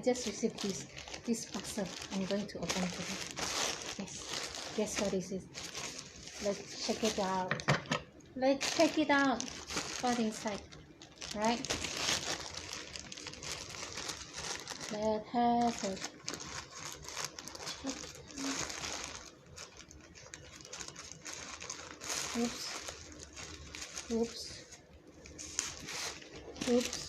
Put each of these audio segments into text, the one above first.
just received this parcel. I'm going to open today. Yes, guess what this is? Let's check it out. Let's check it out. What's inside, right? Let's have it. Oops. Oops. Oops.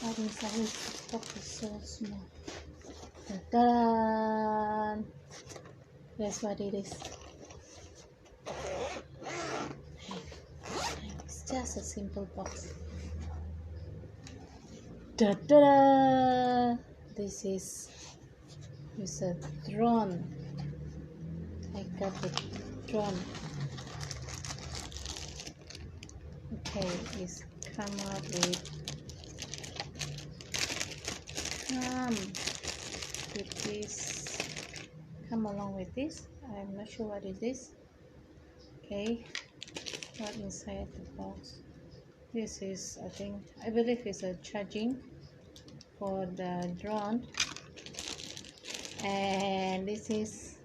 What inside this box is so small. Ta-da! Guess what it is? It's just a simple box. Ta-da! This is a drone. I got the drone. Okay, it's come up with this. Come along with this. I'm not sure what it is. Okay, what inside the box? This is, I believe it's a charging for the drone, and this is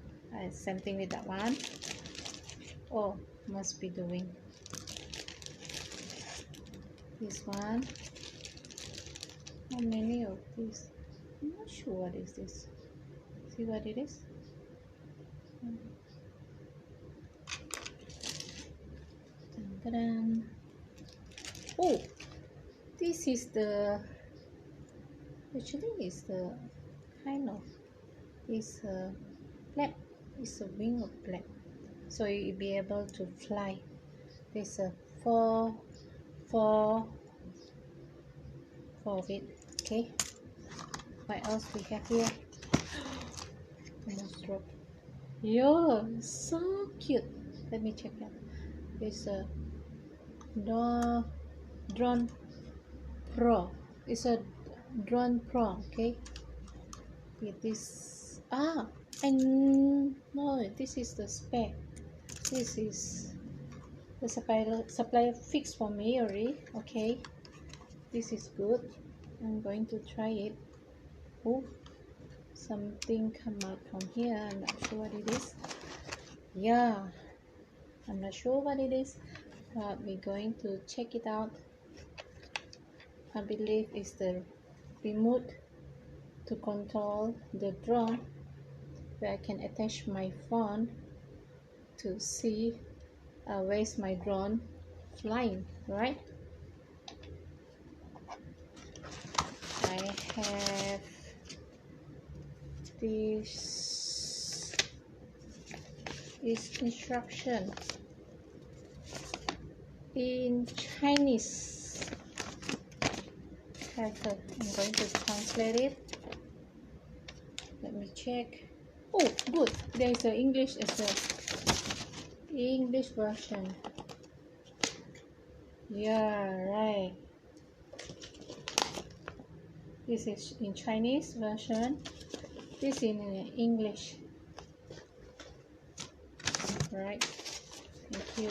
same thing with that one. Oh, must be doing this one. How many of these? I'm not sure what is this. See what it is? Dun-dun-dun. Oh, this is the, actually it's the kind of, it's a flap, it's a wing of flap, so you'll be able to fly. There's a four of it. Okay, what else we have here? Almost dropped. Yo, so cute. Let me check that. It's a Drone Pro. It's a Drone Pro. Okay, with this. And no, this is the spec. This is the supplier fixed for me already. Okay, this is good. I'm going to try it. Oh, something come out from here. I'm not sure what it is. Yeah, I'm not sure what it is, but we're going to check it out. I believe it's the remote to control the drone, where I can attach my phone to see where's my drone flying, right? I have this instruction in Chinese. I'm going to translate it. Let me check. Oh, good. There is an English as well. English version. Yeah, right. This is in Chinese version. This is in English. Right. Thank you.